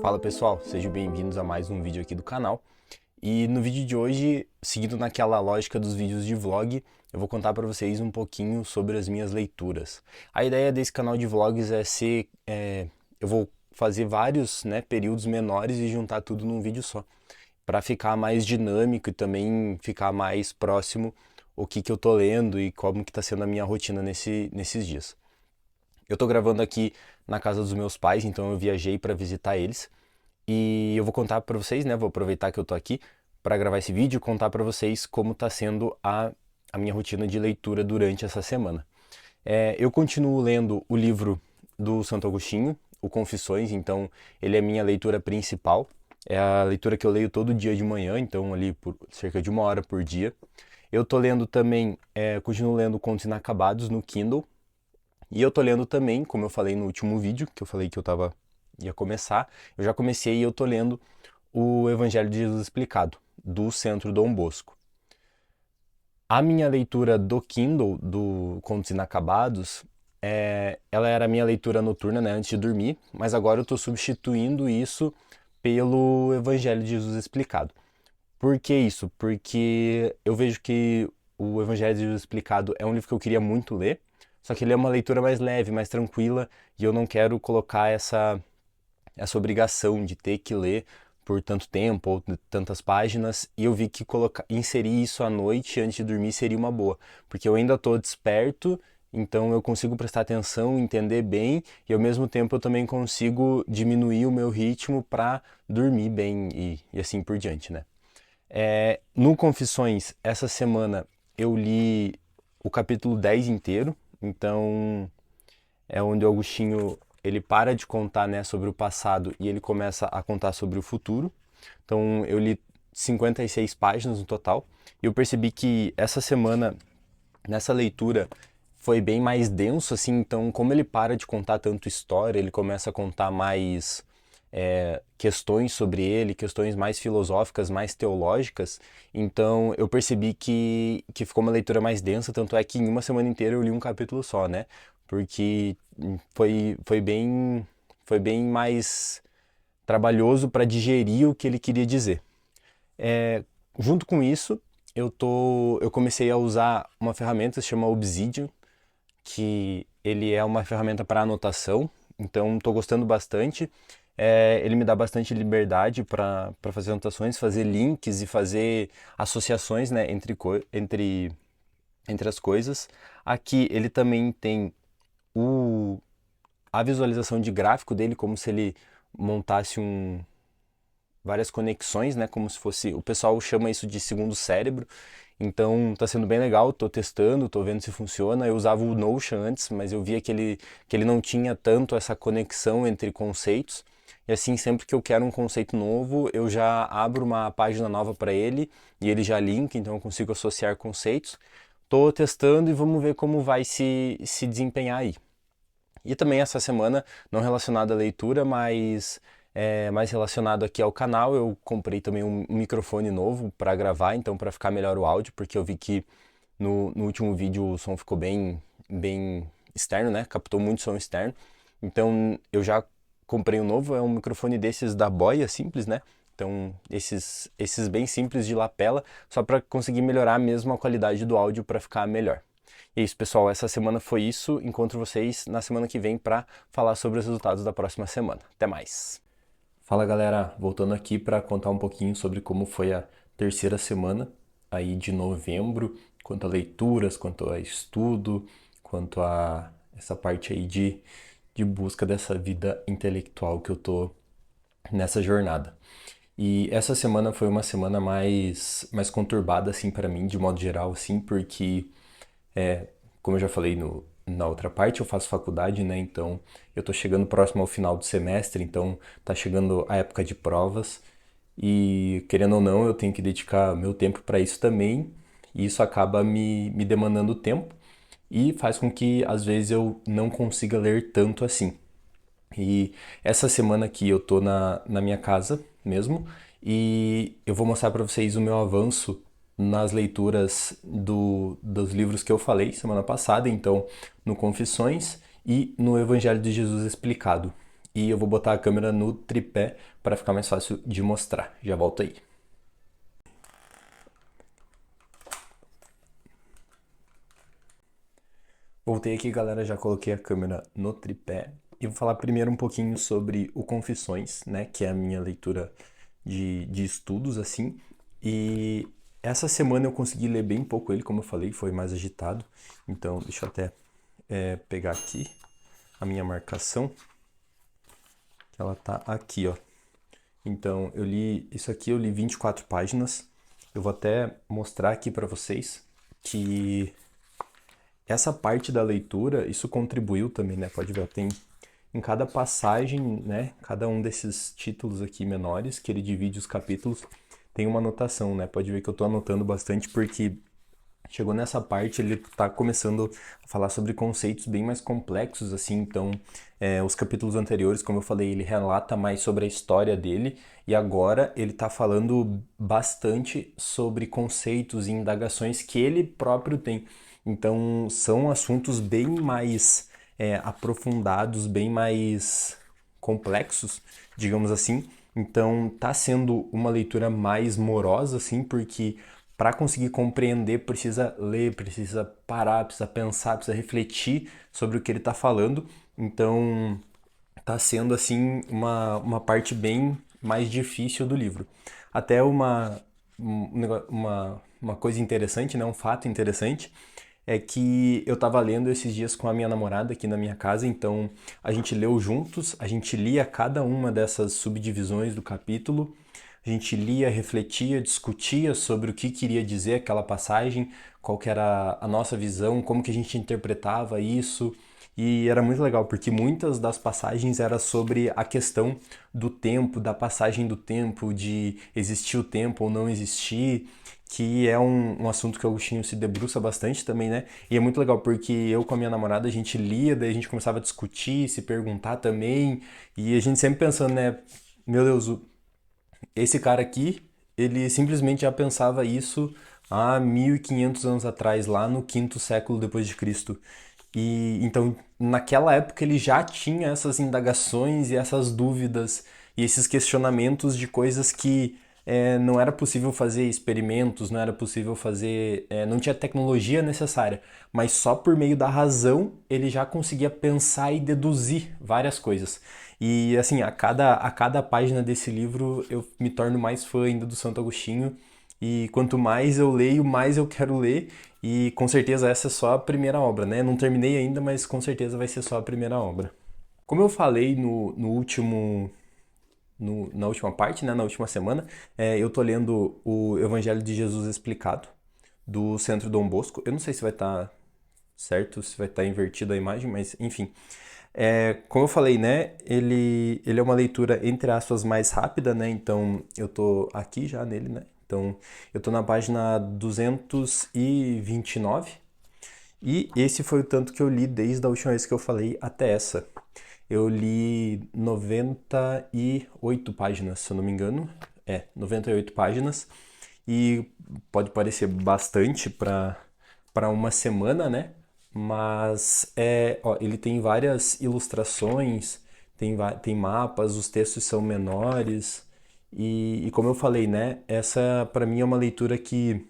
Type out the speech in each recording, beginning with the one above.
Fala pessoal, sejam bem-vindos a mais um vídeo aqui do canal. E no vídeo de hoje, seguindo naquela lógica dos vídeos de vlog, eu vou contar para vocês um pouquinho sobre as minhas leituras. A ideia desse canal de vlogs é ser... eu vou fazer vários, períodos menores e juntar tudo num vídeo só, para ficar mais dinâmico e também ficar mais próximo o que eu tô lendo e como que tá sendo a minha rotina nesses dias. Eu tô gravando aqui na casa dos meus pais, então eu viajei para visitar eles. E eu vou contar para vocês, vou aproveitar que eu tô aqui para gravar esse vídeo e contar para vocês como tá sendo a minha rotina de leitura durante essa semana. Eu continuo lendo o livro do Santo Agostinho, o Confissões, então ele é a minha leitura principal. É a leitura que eu leio todo dia de manhã, então ali por cerca de 1 hora por dia. Eu tô lendo também, continuo lendo Contos Inacabados no Kindle. E eu tô lendo também, como eu falei no último vídeo, que eu falei que ia começar, eu já comecei e eu tô lendo o Evangelho de Jesus Explicado, do Centro Dom Bosco. A minha leitura do Kindle, do Contos Inacabados, ela era a minha leitura noturna, antes de dormir, mas agora eu tô substituindo isso pelo Evangelho de Jesus Explicado. Por que isso? Porque eu vejo que o Evangelho de Jesus Explicado é um livro que eu queria muito ler, só que ele é uma leitura mais leve, mais tranquila, e eu não quero colocar essa obrigação de ter que ler por tanto tempo ou tantas páginas, e eu vi que inserir isso à noite antes de dormir seria uma boa, porque eu ainda estou desperto, então eu consigo prestar atenção, entender bem, e ao mesmo tempo eu também consigo diminuir o meu ritmo para dormir bem e assim por diante, No Confissões, essa semana eu li o capítulo 10 inteiro, então é onde o Agostinho ele para de contar, sobre o passado e ele começa a contar sobre o futuro. Então eu li 56 páginas no total e eu percebi que essa semana, nessa leitura, foi bem mais denso, assim, então como ele para de contar tanto história, ele começa a contar mais questões sobre ele, questões mais filosóficas, mais teológicas, então eu percebi que ficou uma leitura mais densa, tanto é que em uma semana inteira eu li um capítulo só, porque foi bem mais trabalhoso para digerir o que ele queria dizer. Junto com isso, eu comecei a usar uma ferramenta que se chama Obsidian, que ele é uma ferramenta para anotação, então estou gostando bastante. Ele me dá bastante liberdade para fazer anotações, fazer links e fazer associações, entre as coisas. Aqui ele também tem a visualização de gráfico dele, como se ele montasse várias conexões, como se fosse, o pessoal chama isso de segundo cérebro. Então tá sendo bem legal, tô testando, tô vendo se funciona. Eu usava o Notion antes, mas eu via que ele não tinha tanto essa conexão entre conceitos. E assim, sempre que eu quero um conceito novo, eu já abro uma página nova para ele e ele já linka, então eu consigo associar conceitos. Tô testando e vamos ver como vai se desempenhar aí. E também essa semana, não relacionado à leitura, mas mais relacionado aqui ao canal, eu comprei também um microfone novo para gravar, então para ficar melhor o áudio, porque eu vi que no último vídeo o som ficou bem externo, captou muito som externo. Então eu já comprei um novo, é um microfone desses da Boya, simples, Então esses bem simples de lapela, só para conseguir melhorar mesmo a qualidade do áudio para ficar melhor. E é isso, pessoal, essa semana foi isso. Encontro vocês na semana que vem para falar sobre os resultados da próxima semana. Até mais! Fala galera, voltando aqui para contar um pouquinho sobre como foi a terceira semana aí de novembro, quanto a leituras, quanto a estudo, quanto a essa parte aí de busca dessa vida intelectual que eu tô nessa jornada. E essa semana foi uma semana mais conturbada assim para mim, de modo geral, assim, porque como eu já falei na outra parte, eu faço faculdade, então eu tô chegando próximo ao final do semestre, então tá chegando a época de provas e querendo ou não, eu tenho que dedicar meu tempo para isso também, e isso acaba me demandando tempo e faz com que às vezes eu não consiga ler tanto assim. E essa semana aqui eu tô na minha casa mesmo e eu vou mostrar para vocês o meu avanço nas leituras dos livros que eu falei semana passada, então no Confissões e no Evangelho de Jesus Explicado. e eu vou botar a câmera no tripé para ficar mais fácil de mostrar. Já volto aí. Voltei aqui, galera, já coloquei a câmera no tripé e vou falar primeiro um pouquinho sobre o Confissões, né, que é a minha leitura de estudos, assim, e essa semana eu consegui ler bem pouco ele, como eu falei, foi mais agitado, então deixa eu até pegar aqui a minha marcação, que ela tá aqui, ó. Então, eu li isso aqui, eu li 24 páginas, eu vou até mostrar aqui para vocês que essa parte da leitura, isso contribuiu também, né? Pode ver, tem em cada passagem, né? Cada um desses títulos aqui menores, que ele divide os capítulos, tem uma anotação, né? Pode ver que eu tô anotando bastante porque chegou nessa parte, ele tá começando a falar sobre conceitos bem mais complexos, assim, então os capítulos anteriores, como eu falei, ele relata mais sobre a história dele, e agora ele tá falando bastante sobre conceitos e indagações que ele próprio tem. Então são assuntos bem mais aprofundados, bem mais complexos, digamos assim. Então tá sendo uma leitura mais morosa, assim, porque para conseguir compreender precisa ler, precisa parar, precisa pensar, precisa refletir sobre o que ele está falando. Então tá sendo assim uma parte bem mais difícil do livro. Até uma coisa interessante, né, um fato interessante, é que eu estava lendo esses dias com a minha namorada aqui na minha casa, então a gente leu juntos, a gente lia cada uma dessas subdivisões do capítulo, a gente lia, refletia, discutia sobre o que queria dizer aquela passagem, qual que era a nossa visão, como que a gente interpretava isso. E era muito legal, porque muitas das passagens era sobre a questão do tempo, da passagem do tempo, de existir o tempo ou não existir, que é um assunto que o Agostinho se debruça bastante também, né? E é muito legal, porque eu com a minha namorada, a gente lia, daí a gente começava a discutir, se perguntar também, e a gente sempre pensando, né? Meu Deus, esse cara aqui, ele simplesmente já pensava isso há 1500 anos atrás, lá no quinto século depois de Cristo. E então, naquela época ele já tinha essas indagações e essas dúvidas e esses questionamentos de coisas que não era possível fazer experimentos, não era possível fazer, não tinha tecnologia necessária, mas só por meio da razão ele já conseguia pensar e deduzir várias coisas. E assim, a cada página desse livro eu me torno mais fã ainda do Santo Agostinho. E quanto mais eu leio, mais eu quero ler. E com certeza essa é só a primeira obra, né? Não terminei ainda, mas com certeza vai ser só a primeira obra. Como eu falei no último, na última parte, né? Na última semana, eu tô lendo o Evangelho de Jesus Explicado, do Centro Dom Bosco. Eu não sei se vai estar certo, se vai estar invertida a imagem, mas enfim. Como eu falei, né? Ele é uma leitura, entre aspas, mais rápida, né? Então eu tô aqui já nele, né? Então eu tô na página 229 e esse foi o tanto que eu li desde a última vez que eu falei até essa. Eu li 98 páginas, se eu não me engano. 98 páginas. E pode parecer bastante para uma semana, né? Mas ó, ele tem várias ilustrações, tem mapas, os textos são menores. E como eu falei, né? Essa para mim é uma leitura que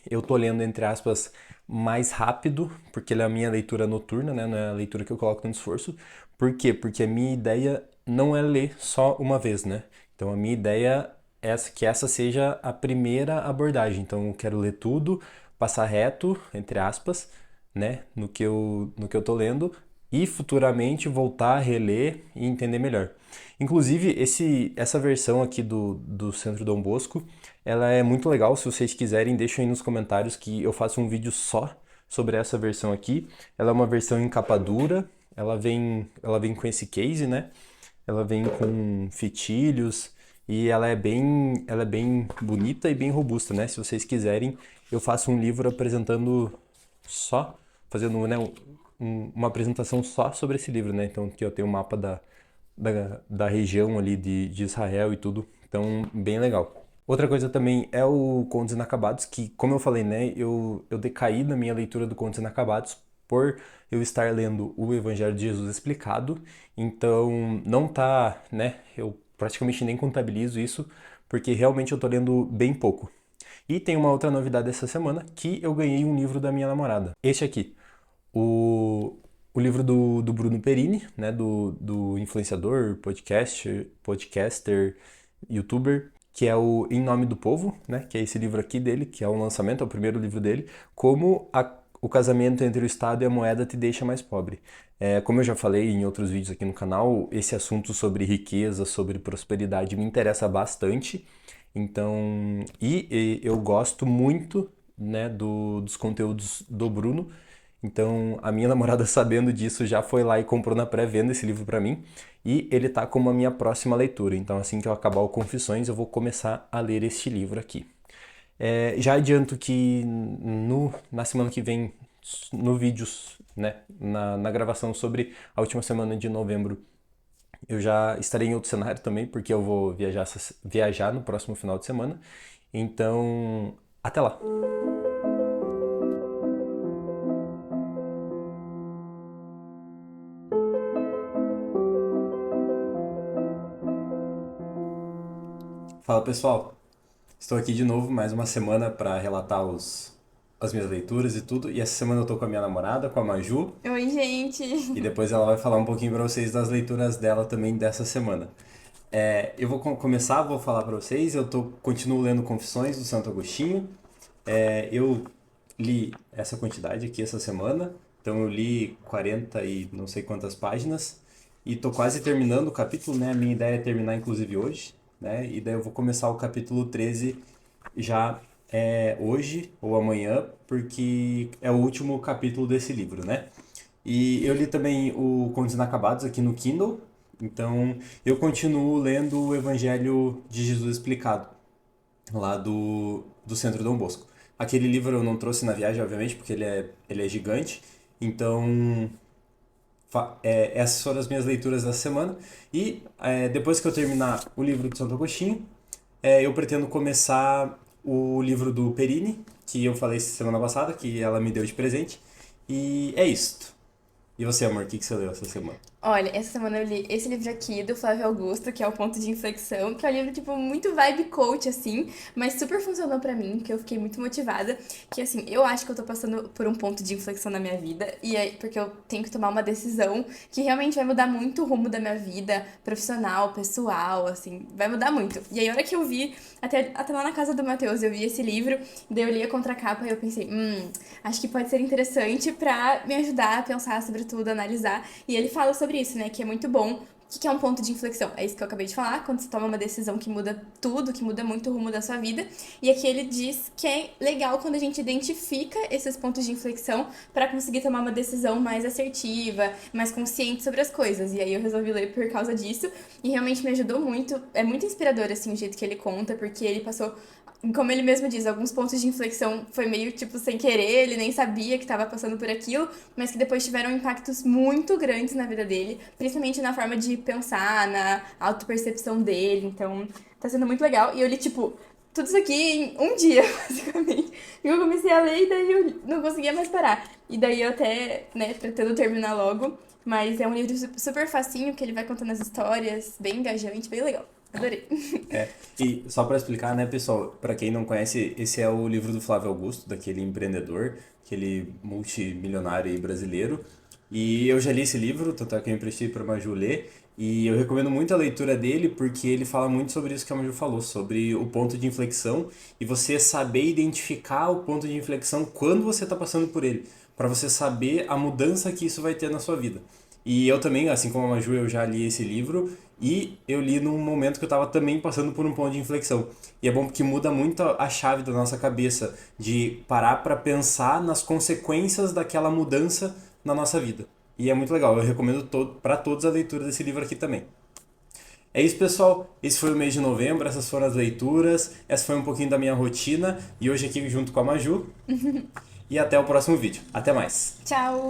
eu tô lendo, entre aspas, mais rápido, porque ela é a minha leitura noturna, né? Não é a leitura que eu coloco tanto esforço. Por quê? Porque a minha ideia não é ler só uma vez, né? Então a minha ideia é que essa seja a primeira abordagem. Então eu quero ler tudo, passar reto, entre aspas, né? No que eu tô lendo, e futuramente voltar a reler e entender melhor. Inclusive, essa versão aqui do Centro Dom Bosco, ela é muito legal. Se vocês quiserem, deixem aí nos comentários que eu faço um vídeo só sobre essa versão aqui. Ela é uma versão em capa dura, ela vem com esse case, né? Ela vem com fitilhos e ela é bem bonita e bem robusta, né? Se vocês quiserem, eu faço um livro apresentando só, fazendo, né, uma apresentação só sobre esse livro, né? Então aqui eu tenho um mapa da região ali de Israel e tudo, então bem legal. Outra coisa também é o Contos Inacabados, que, como eu falei, né, eu decaí na minha leitura do Contos Inacabados por eu estar lendo o Evangelho de Jesus explicado, então não tá, né? Eu praticamente nem contabilizo isso, porque realmente eu tô lendo bem pouco. E tem uma outra novidade essa semana, que eu ganhei um livro da minha namorada. Este aqui, o livro do Bruno Perini, né, do influenciador, podcaster, youtuber, que é o Em Nome do Povo, né, que é esse livro aqui dele, que é um lançamento, é o primeiro livro dele, o casamento entre o Estado e a moeda te deixa mais pobre. Como eu já falei em outros vídeos aqui no canal, esse assunto sobre riqueza, sobre prosperidade me interessa bastante. Então, e eu gosto muito, né, dos conteúdos do Bruno. Então, a minha namorada, sabendo disso, já foi lá e comprou na pré-venda esse livro pra mim. E ele tá como a minha próxima leitura. Então, assim que eu acabar o Confissões, eu vou começar a ler este livro aqui. Já adianto que na semana que vem, no vídeos, né, na gravação sobre a última semana de novembro, eu já estarei em outro cenário também, porque eu vou viajar no próximo final de semana. Então, até lá! Fala pessoal, estou aqui de novo mais uma semana para relatar as minhas leituras e tudo. E essa semana eu tô com a minha namorada, com a Maju, Oi, gente. e depois ela vai falar um pouquinho para vocês das leituras dela também dessa semana. Eu vou começar, vou falar para vocês. Continuo lendo Confissões do Santo Agostinho. Eu li essa quantidade aqui essa semana, então eu li 40 e não sei quantas páginas e tô quase terminando o capítulo, né? A minha ideia é terminar inclusive hoje, né? E daí eu vou começar o capítulo 13 já hoje ou amanhã, porque é o último capítulo desse livro, né? E eu li também o Contos Inacabados aqui no Kindle, então eu continuo lendo o Evangelho de Jesus explicado, lá do Centro Dom Bosco. Aquele livro eu não trouxe na viagem, obviamente, porque ele é gigante, então essas foram as minhas leituras da semana. E depois que eu terminar o livro de Santo Agostinho, eu pretendo começar o livro do Perini, que eu falei semana passada, que ela me deu de presente. E é isto. E você, amor, o que você leu essa semana? Olha, essa semana eu li esse livro aqui do Flávio Augusto, que é o Ponto de Inflexão, que é um livro, tipo, muito vibe coach, assim, mas super funcionou pra mim, que eu fiquei muito motivada, que, assim, eu acho que eu tô passando por um ponto de inflexão na minha vida, e é porque eu tenho que tomar uma decisão que realmente vai mudar muito o rumo da minha vida, profissional, pessoal, assim, vai mudar muito. E aí, a hora que eu vi, até lá na casa do Matheus, eu vi esse livro, daí eu li a contracapa e eu pensei, acho que pode ser interessante pra me ajudar a pensar sobre tudo, analisar, e ele fala sobre isso, né? Que é muito bom. O que é um ponto de inflexão? É isso que eu acabei de falar, quando você toma uma decisão que muda tudo, que muda muito o rumo da sua vida. E aqui ele diz que é legal quando a gente identifica esses pontos de inflexão para conseguir tomar uma decisão mais assertiva, mais consciente sobre as coisas. E aí eu resolvi ler por causa disso e realmente me ajudou muito. É muito inspirador, assim, o jeito que ele conta, porque ele passou, como ele mesmo diz, alguns pontos de inflexão foi meio, tipo, sem querer, ele nem sabia que estava passando por aquilo, mas que depois tiveram impactos muito grandes na vida dele, principalmente na forma de pensar, na autopercepção dele, então tá sendo muito legal. E eu li, tipo, tudo isso aqui em um dia, basicamente. E eu comecei a ler e daí eu não conseguia mais parar. E daí eu até, né, pretendo terminar logo, mas é um livro super facinho, que ele vai contando as histórias, bem engajante, bem legal. Adorei. E só para explicar, né, pessoal, para quem não conhece, esse é o livro do Flávio Augusto, daquele empreendedor, aquele multimilionário aí brasileiro. E eu já li esse livro, tanto é que eu emprestei para Maju ler, e eu recomendo muito a leitura dele porque ele fala muito sobre isso que a Maju falou, sobre o ponto de inflexão e você saber identificar o ponto de inflexão quando você está passando por ele, para você saber a mudança que isso vai ter na sua vida. E eu também, assim como a Maju, eu já li esse livro e eu li num momento que eu estava também passando por um ponto de inflexão. E é bom porque muda muito a chave da nossa cabeça de parar para pensar nas consequências daquela mudança na nossa vida. E é muito legal, eu recomendo para todos a leitura desse livro aqui também. É isso, pessoal. Esse foi o mês de novembro, essas foram as leituras, essa foi um pouquinho da minha rotina e hoje aqui junto com a Maju. E até o próximo vídeo. Até mais. Tchau!